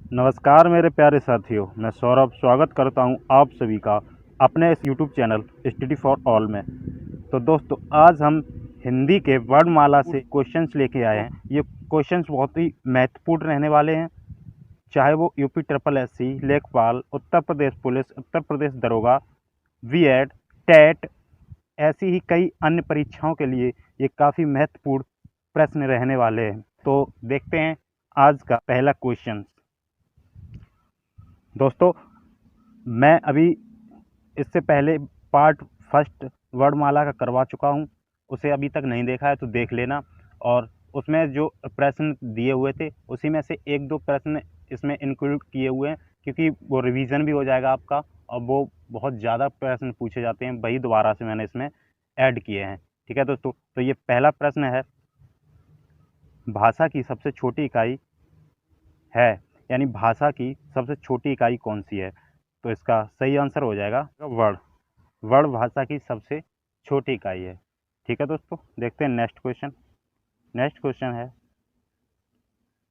नमस्कार मेरे प्यारे साथियों, मैं सौरभ स्वागत करता हूं आप सभी का अपने इस YouTube channel study for all में। तो दोस्तों, आज हम हिंदी के वर्णमाला से क्वेश्चंस लेके आए हैं। ये क्वेश्चंस बहुत ही महत्वपूर्ण रहने वाले हैं, चाहे वो यूपी ट्रिपल एससी, लेखपाल, उत्तर प्रदेश पुलिस, उत्तर प्रदेश दरोगा, बीएड, टेट, ऐसी ही कई अन्य परीक्षाओं के लिए ये काफ़ी महत्वपूर्ण प्रश्न रहने वाले हैं। तो देखते हैं आज का पहला क्वेश्चन। दोस्तों, मैं अभी इससे पहले पार्ट फर्स्ट वर्णमाला का करवा चुका हूँ। उसे अभी तक नहीं देखा है तो देख लेना। और उसमें जो प्रश्न दिए हुए थे उसी में से एक दो प्रश्न इसमें इंक्लूड किए हुए हैं, क्योंकि वो रिवीजन भी हो जाएगा आपका। और वो बहुत ज़्यादा प्रश्न पूछे जाते हैं, वही दोबारा से मैंने इसमें ऐड किए हैं। ठीक है दोस्तों, तो ये पहला प्रश्न है, भाषा की सबसे छोटी इकाई है, यानी भाषा की सबसे छोटी इकाई कौन सी है? तो इसका सही आंसर हो जाएगा वर्ड। वर्ड भाषा की सबसे छोटी इकाई है। ठीक है दोस्तों, देखते हैं नेक्स्ट क्वेश्चन। नेक्स्ट क्वेश्चन है,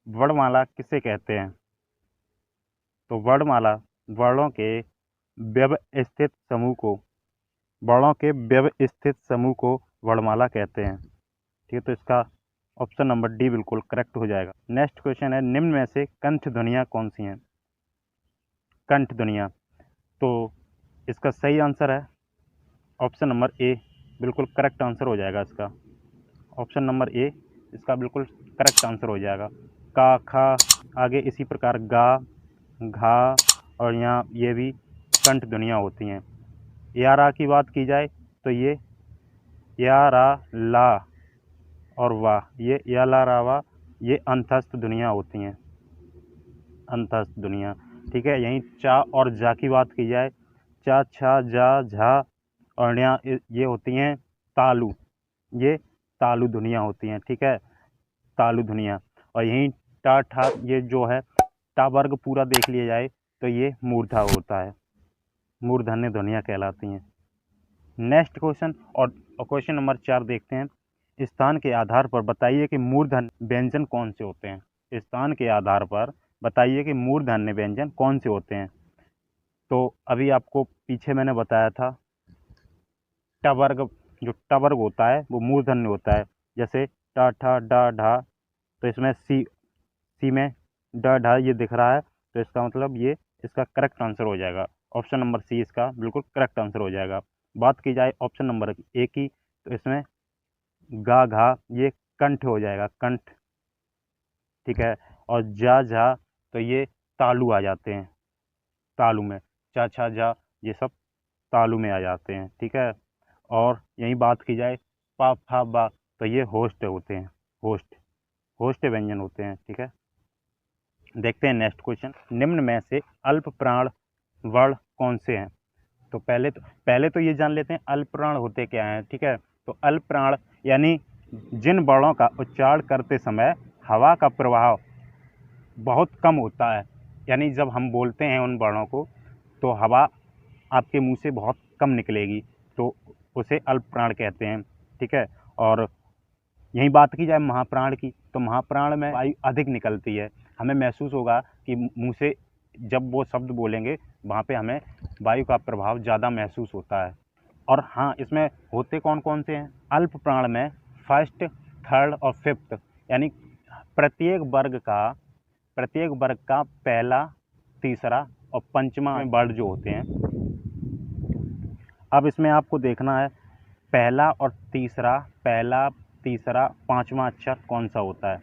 वर्णमाला किसे कहते हैं? तो वर्णमाला वर्णों के व्यवस्थित समूह को वर्णों के व्यवस्थित समूह को वर्णमाला कहते हैं। ठीक है, तो इसका ऑप्शन नंबर डी बिल्कुल करेक्ट हो जाएगा। नेक्स्ट क्वेश्चन है, निम्न में से कंठ ध्वनियाँ कौन सी हैं? कंठ ध्वनियाँ, तो इसका सही आंसर है ऑप्शन नंबर ए, बिल्कुल करेक्ट आंसर हो जाएगा इसका। ऑप्शन नंबर ए इसका बिल्कुल करेक्ट आंसर हो जाएगा। का, खा, आगे इसी प्रकार गा, घा, और यहाँ ये भी कंठ ध्वनियाँ होती हैं। या रा की बात की जाए तो ये या रा ला और वाह, ये या ला रा वाह, ये अंतस्थ ध्वनियाँ होती हैं, अंतस्थ ध्वनियाँ। ठीक है, यहीं चा और जा की बात की जाए, चा, छा, जा, झा, और यहाँ ये होती हैं तालु, ये तालु ध्वनियाँ होती हैं। ठीक है, तालु ध्वनियाँ। और यहीं टा, ठा, ये जो है टा वर्ग पूरा देख लिया जाए तो ये मूर्धा होता है, मूर्धन्य ध्वनियाँ कहलाती हैं। नेक्स्ट क्वेश्चन, और क्वेश्चन नंबर 4 देखते हैं। स्थान के आधार पर बताइए कि मूर्धन्य व्यंजन कौन से होते हैं? स्थान के आधार पर बताइए कि मूर्धन्य व्यंजन कौन से होते हैं? तो अभी आपको पीछे मैंने बताया था, ट वर्ग, जो ट वर्ग होता है वो मूर्धन्य होता है। जैसे टा, ठा, डा, ढा, तो इसमें सी में ड ढा ये दिख रहा है, तो इसका मतलब ये इसका करेक्ट आंसर हो जाएगा। ऑप्शन नंबर सी इसका बिल्कुल करेक्ट आंसर हो जाएगा। बात की जाए ऑप्शन नंबर ए की, तो इसमें गा, घा, ये कंठ हो जाएगा, कंठ। ठीक है, और जा, झा, तो ये तालु आ जाते हैं, तालु में। चा, छा, झा, ये सब तालु में आ जाते हैं। ठीक है, और यही बात की जाए पा, फा, बा, तो ये होस्ट होते हैं, होस्ट, होस्ट व्यंजन होते हैं। ठीक है, देखते हैं नेक्स्ट क्वेश्चन। निम्न में से अल्प प्राण वर्ण कौन से हैं? तो पहले तो ये जान लेते हैं अल्प प्राण होते क्या हैं। ठीक है, तो अल्प प्राण यानी जिन वर्णों का उच्चारण करते समय हवा का प्रवाह बहुत कम होता है, यानी जब हम बोलते हैं उन वर्णों को तो हवा आपके मुंह से बहुत कम निकलेगी, तो उसे अल्प प्राण कहते हैं। ठीक है, और यही बात की जाए महाप्राण की, तो महाप्राण में वायु अधिक निकलती है। हमें महसूस होगा कि मुंह से जब वो शब्द बोलेंगे वहाँ पे हमें वायु का प्रभाव ज़्यादा महसूस होता है। और हाँ, इसमें होते कौन कौन से हैं? अल्प प्राण में फर्स्ट, थर्ड और फिफ्थ, यानी प्रत्येक वर्ग का पहला, तीसरा और पंचमा वर्ड जो होते हैं। अब इसमें आपको देखना है पहला और तीसरा, पहला, तीसरा, पांचवा अक्षर कौन सा होता है।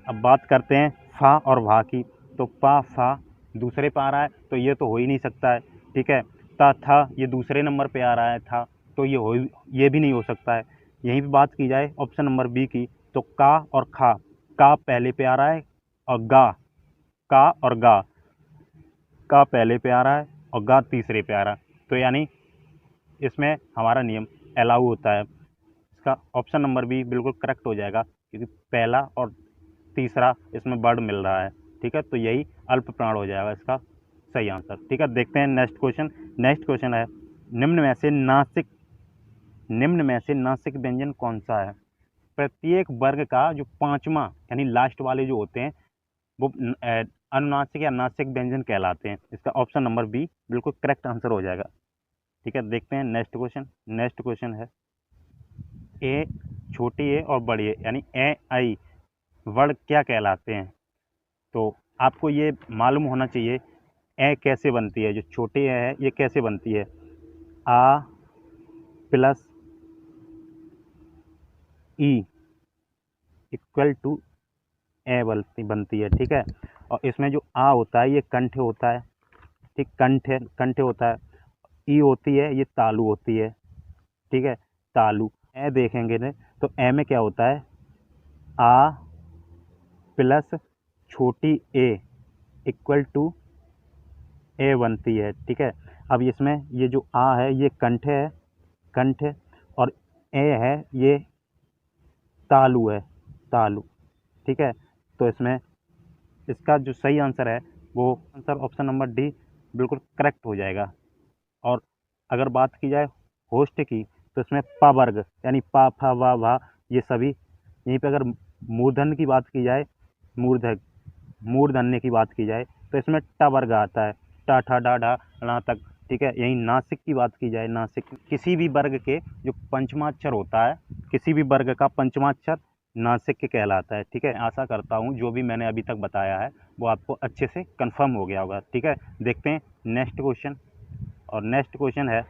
अब बात करते हैं फा और भा की, तो पा, फा दूसरे पे आ रहा है तो ये तो हो ही नहीं सकता है। ठीक है, ता, था, ये दूसरे नंबर पे आ रहा है था, तो ये भी नहीं हो सकता है। यहीं पे बात की जाए ऑप्शन नंबर बी की, तो का और खा, का पहले पे आ रहा है और गा, का और गा, का पहले पे आ रहा है और गा तीसरे पे आ रहा है, तो यानी इसमें हमारा नियम अलाउ होता है। इसका ऑप्शन नंबर बी बिल्कुल करेक्ट हो जाएगा, क्योंकि पहला और तीसरा इसमें वर्ड मिल रहा है। ठीक है, तो यही अल्प प्राण हो जाएगा इसका सही आंसर। ठीक है, देखते हैं नेक्स्ट क्वेश्चन। नेक्स्ट क्वेश्चन है, निम्न में से नासिक निम्न में से नासिक व्यंजन कौन सा है? प्रत्येक वर्ग का जो पांचवा यानी लास्ट वाले जो होते हैं वो अनुनासिक या नासिक व्यंजन कहलाते हैं। इसका ऑप्शन नंबर बी बिल्कुल करेक्ट आंसर हो जाएगा। ठीक है, देखते हैं नेक्स्ट क्वेश्चन। नेक्स्ट क्वेश्चन है ए, छोटी ए और बड़ी ए यानी ए आई वर्ड क्या कहलाते हैं? तो आपको ये मालूम होना चाहिए ए कैसे बनती है। जो छोटी ए है ये कैसे बनती है? आ प्लस ई इक्वल टू ए बनती है। ठीक है, और इसमें जो आ होता है ये कंठ होता है। ठीक, कंठ होता है। ई होती है ये तालु होती है। ठीक है, तालु। ए देखेंगे ने तो ए में क्या होता है? आ प्लस छोटी ए इक्वल टू ए बनती है। ठीक है, अब इसमें ये जो आ है ये कंठ और ए है ये तालु है, तालु। ठीक है, तो इसमें इसका जो सही आंसर है वो आंसर ऑप्शन नंबर डी बिल्कुल करेक्ट हो जाएगा। और अगर बात की जाए होस्ट की तो इसमें प वर्ग यानी पा फा वा भा ये सभी। यहीं पे अगर मूर्धन्य की बात की जाए, मूर्धन्य की बात की जाए तो इसमें ट वर्ग आता है, टा ठा डा ढा ला तक। ठीक है, यहीं नासिक की बात की जाए, नासिक किसी भी वर्ग के जो पंचमाक्षर होता है, किसी भी वर्ग का पंचमाक्षर नासिक के कहलाता है। ठीक है, आशा करता हूँ जो भी मैंने अभी तक बताया है वो आपको अच्छे से कंफर्म हो गया होगा। ठीक है, देखते हैं नेक्स्ट क्वेश्चन। और नेक्स्ट क्वेश्चन है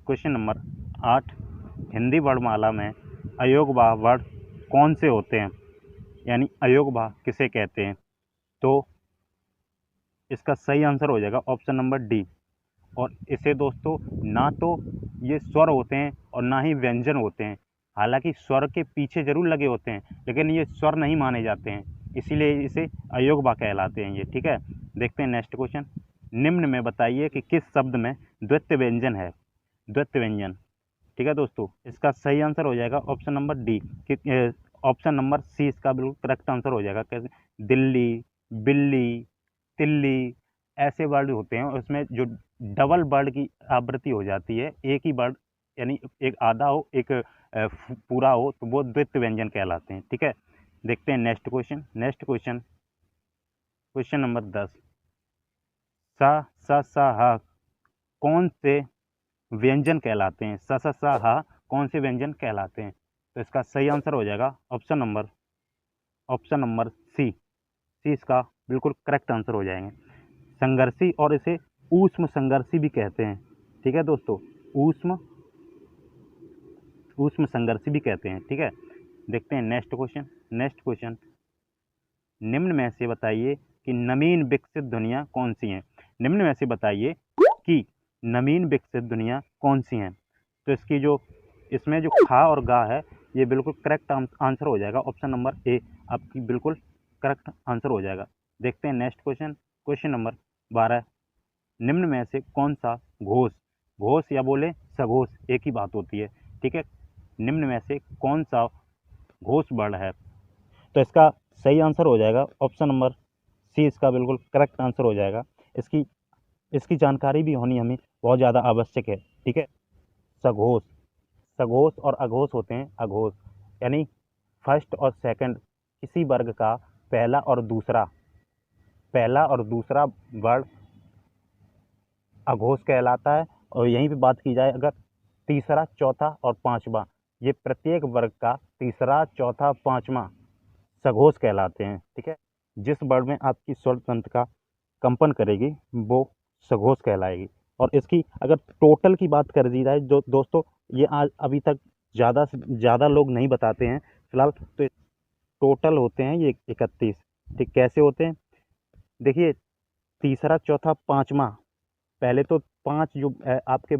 क्वेश्चन नंबर 8। हिंदी वर्णमाला में अयोगवाह वर्ण कौन से होते हैं? यानी अयोगवाह किसे कहते हैं? तो इसका सही आंसर हो जाएगा ऑप्शन नंबर डी। और इसे दोस्तों ना तो ये स्वर होते हैं और ना ही व्यंजन होते हैं। हालांकि स्वर के पीछे जरूर लगे होते हैं लेकिन ये स्वर नहीं माने जाते हैं, इसीलिए इसे अयोगवाह कहलाते हैं ये। ठीक है, देखते हैं नेक्स्ट क्वेश्चन। निम्न में बताइए कि किस शब्द में द्वित्व व्यंजन है? द्वित्व व्यंजन। ठीक है दोस्तों, इसका सही आंसर हो जाएगा option number D. Option number C इसका बिल्कुल करेक्ट आंसर हो जाएगा। कैसे? दिल्ली, बिल्ली, तिल्ली ऐसे वर्ड होते हैं, उसमें जो डबल वर्ड की आवृत्ति हो जाती है, एक ही वर्ड यानी एक आधा हो एक पूरा हो तो वो द्वित्व व्यंजन कहलाते हैं। ठीक है, देखते हैं next question. Next question question number 10। सा हा कौन से व्यंजन कहलाते हैं? सा हा कौन से व्यंजन कहलाते हैं? तो इसका सही आंसर हो जाएगा ऑप्शन नंबर सी। सी इसका बिल्कुल करेक्ट आंसर हो जाएंगे। संघर्षी और इसे ऊष्म संघर्षी भी कहते हैं। ठीक है दोस्तों, ऊष्म ऊष्म संघर्षी भी कहते हैं। ठीक है, देखते हैं नेक्स्ट क्वेश्चन। नेक्स्ट क्वेश्चन, निम्न में से बताइए कि नवीन विकसित ध्वनियाँ कौन सी हैं? निम्न में से बताइए कि नवीन विकसित ध्वनियाँ कौन सी हैं? तो इसकी जो इसमें जो खा और गा है ये बिल्कुल करेक्ट आंसर हो जाएगा। ऑप्शन नंबर ए आपकी बिल्कुल करेक्ट आंसर हो जाएगा। देखते हैं नेक्स्ट क्वेश्चन। Question number 12। निम्न में से कौन सा घोष, घोष या बोले सघोष एक ही बात होती है। ठीक है, निम्न में से कौन सा घोष वर्ण है? तो इसका सही आंसर हो जाएगा ऑप्शन नंबर सी। इसका बिल्कुल करेक्ट आंसर हो जाएगा। इसकी इसकी जानकारी भी होनी हमें बहुत ज़्यादा आवश्यक है। ठीक है, सघोष, सघोष और अघोष होते हैं। अघोष यानी फर्स्ट और सेकंड किसी वर्ग का पहला और दूसरा वर्ड अघोष कहलाता है। और यहीं पे बात की जाए अगर तीसरा, चौथा और पांचवा, ये प्रत्येक वर्ग का तीसरा, चौथा, पांचवा सघोष कहलाते हैं। ठीक है, जिस वर्ड में आपकी स्वर तंत्र का कंपन करेगी वो सघोष कहलाएगी। और इसकी अगर टोटल की बात कर दी जाए जो दोस्तों ये आज अभी तक ज़्यादा से ज़्यादा लोग नहीं बताते हैं फिलहाल। तो टोटल होते हैं ये 31। ठीक, कैसे होते हैं? देखिए, तीसरा, चौथा, पांचवा, पहले तो पांच जो आपके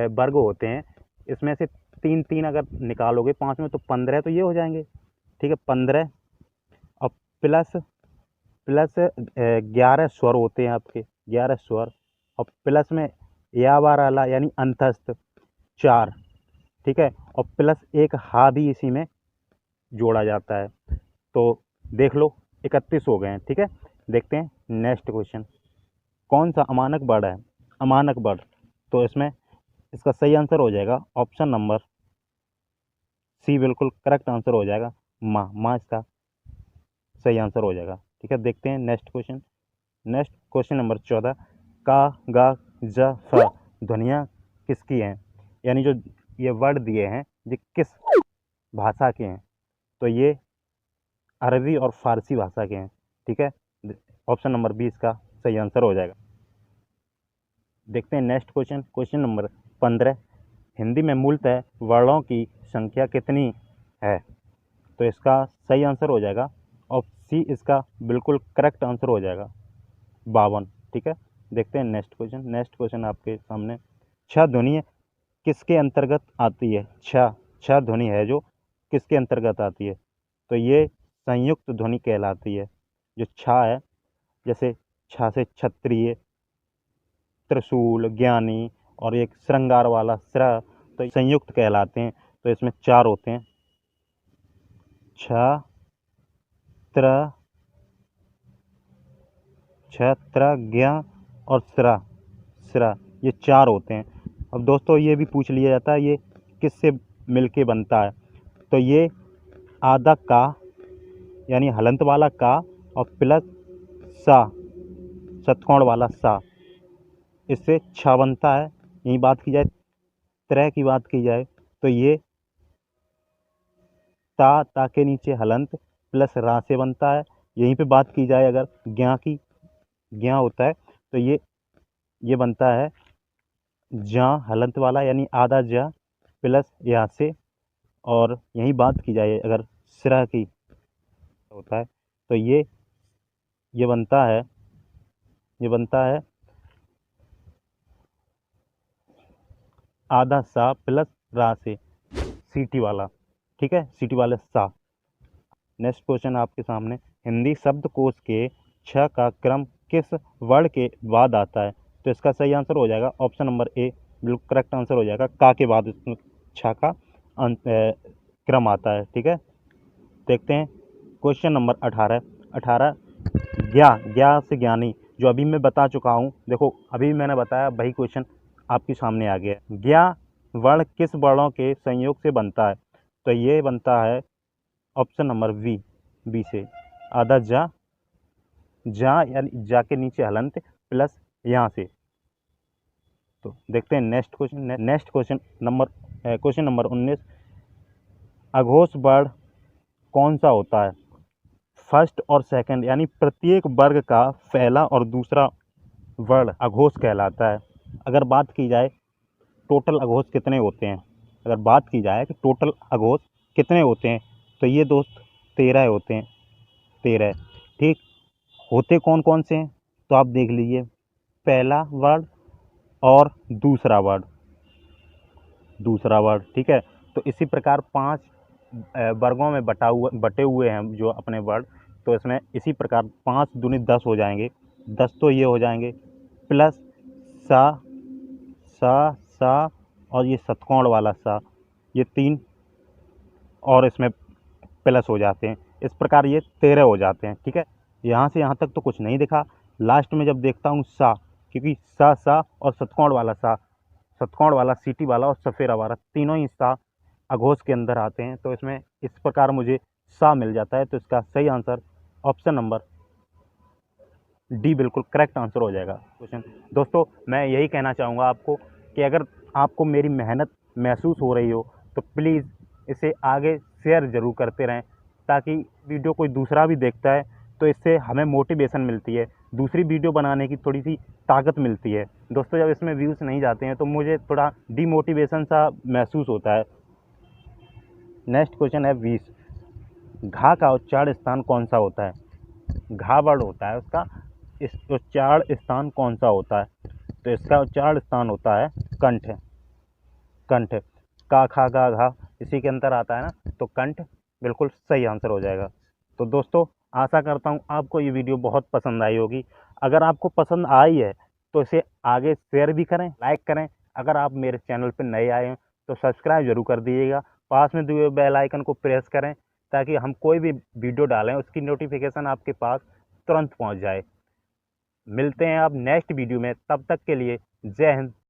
वर्ग होते हैं इसमें से तीन तीन अगर निकालोगे पांच में तो 15 तो ये हो जाएंगे। ठीक है, 15 और प्लस प्लस 11 स्वर होते हैं आपके, 11 स्वर। और प्लस में या बार आला यानी अंतस्थ 4। ठीक है, और प्लस एक हा भी इसी में जोड़ा जाता है। तो देख लो 31 हो गए हैं। ठीक है, देखते हैं नेक्स्ट क्वेश्चन। कौन सा अमानक वर्ड है? अमानक वर्ड, तो इसमें इसका सही आंसर हो जाएगा ऑप्शन नंबर सी। बिल्कुल करेक्ट आंसर हो जाएगा। माँ, माँ इसका सही आंसर हो जाएगा। ठीक है, देखते हैं next question. Next question number 14, का, गा, जा, फा ध्वनियाँ किसकी हैं? यानी जो ये वर्ड दिए हैं ये किस भाषा के हैं? तो ये अरबी और फारसी भाषा के हैं। ठीक है, ऑप्शन नंबर 20 का सही आंसर हो जाएगा। देखते हैं next question, question number 15, Hindi में मूलतः वर्णों की संख्या कितनी है? तो इसका सही आंसर हो जाएगा ऑप्शन सी, इसका बिल्कुल करेक्ट आंसर हो जाएगा 52। ठीक है, देखते हैं नेक्स्ट क्वेश्चन। नेक्स्ट क्वेश्चन आपके सामने, छह ध्वनि किसके अंतर्गत आती है? छह छह ध्वनि है जो किसके अंतर्गत आती है? तो ये संयुक्त ध्वनि कहलाती है। जो छा है, जैसे छा से क्षत्रिय, त्रिशूल, ज्ञानी और एक श्रृंगार वाला श्र, तो संयुक्त कहलाते हैं। तो इसमें चार होते हैं, छ, त्र, छत्र, ज्ञ और स्र, स्र, ये चार होते हैं। अब दोस्तों ये भी पूछ लिया जाता है ये किससे मिलके बनता है? तो ये आधा का यानी हलंत वाला का और प्लस सा, षटकोण वाला सा, इससे छ बनता है। यही बात की जाए त्रय की बात की जाए तो ये ता के नीचे हलंत प्लस रा से बनता है। यहीं पे बात की जाए अगर ज्ञा की, ज्ञा होता है तो ये बनता है जा हलंत वाला यानी आधा जा प्लस यहाँ से। और यहीं बात की जाए अगर सिरा की होता है तो ये बनता है, ये बनता है आधा सा प्लस रा से, सीटी वाला। ठीक है, सीटी वाला सा। नेक्स्ट क्वेश्चन आपके सामने, हिंदी शब्दकोश के छ का क्रम किस वर्ण के बाद आता है? तो इसका सही आंसर हो जाएगा ऑप्शन नंबर ए, बिल्कुल करेक्ट आंसर हो जाएगा। का के बाद छ का क्रम आता है। ठीक है, देखते हैं क्वेश्चन नंबर 18, 18 ज्ञा से ज्ञानी, जो अभी मैं बता चुका हूँ। देखो अभी मैंने बताया वही क्वेश्चन आपके सामने आ गया है। ज्ञा वर्ण किस वर्णों के संयोग से बनता है? तो ये बनता है ऑप्शन नंबर बी से, आधा जा, यानी जा के नीचे हलंत प्लस यहाँ से। तो देखते हैं next question. Next question number 19, अघोष वर्ण कौन सा होता है? फर्स्ट और सेकंड यानी प्रत्येक वर्ग का पहला और दूसरा वर्ण अघोष कहलाता है। अगर बात की जाए टोटल अघोष कितने होते हैं, अगर बात की जाए कि टोटल अघोष कितने होते हैं, तो ये दोस्त 13 होते हैं, 13। ठीक, होते कौन कौन से हैं तो आप देख लीजिए, पहला वर्ड और दूसरा वर्ड, दूसरा वर्ड। ठीक है, तो इसी प्रकार 5 वर्गों में बटे हुए हैं जो अपने वर्ड। तो इसमें इसी प्रकार 5 दूनी 10 हो जाएंगे, 10 तो ये हो जाएंगे प्लस सा, सा और ये षटकोण वाला सा, ये 3 और इसमें प्लस हो जाते हैं। इस प्रकार ये 13 हो जाते हैं। ठीक है, यहाँ से यहाँ तक तो कुछ नहीं दिखा। लास्ट में जब देखता हूँ सा, क्योंकि सा और षटकोण वाला सा, षटकोण वाला, सीटी वाला और सफेरा वाला, तीनों ही सा अघोष के अंदर आते हैं। तो इसमें इस प्रकार मुझे सा मिल जाता है। तो इसका सही आंसर ऑप्शन नंबर डी बिल्कुल करेक्ट आंसर हो जाएगा क्वेश्चन। दोस्तों मैं यही कहना चाहूँगा आपको कि अगर आपको मेरी मेहनत महसूस हो रही हो तो प्लीज़ इसे आगे शेयर ज़रूर करते रहें, ताकि वीडियो कोई दूसरा भी देखता है तो इससे हमें मोटिवेशन मिलती है, दूसरी वीडियो बनाने की थोड़ी सी ताकत मिलती है। दोस्तों जब इसमें व्यूज़ नहीं जाते हैं तो मुझे थोड़ा डीमोटिवेशन सा महसूस होता है। नेक्स्ट क्वेश्चन है 20, घा का उच्चारण स्थान कौन सा होता है? घा वर्ड होता है उसका इस उच्चारण स्थान कौन सा होता है? तो इसका उच्चारण स्थान होता है कंठ, कंठ। का, खा, गा, घा इसी के अंदर आता है ना, तो कंठ बिल्कुल सही आंसर हो जाएगा। तो दोस्तों आशा करता हूँ आपको ये वीडियो बहुत पसंद आई होगी। अगर आपको पसंद आई है तो इसे आगे शेयर भी करें, लाइक करें। अगर आप मेरे चैनल पर नए आए हैं तो सब्सक्राइब जरूर कर दीजिएगा, पास में दिए हुए बेल आइकन को प्रेस करें ताकि हम कोई भी वीडियो डालें उसकी नोटिफिकेशन आपके पास तुरंत पहुंच जाए। मिलते हैं अब नेक्स्ट वीडियो में, तब तक के लिए जय हिंद।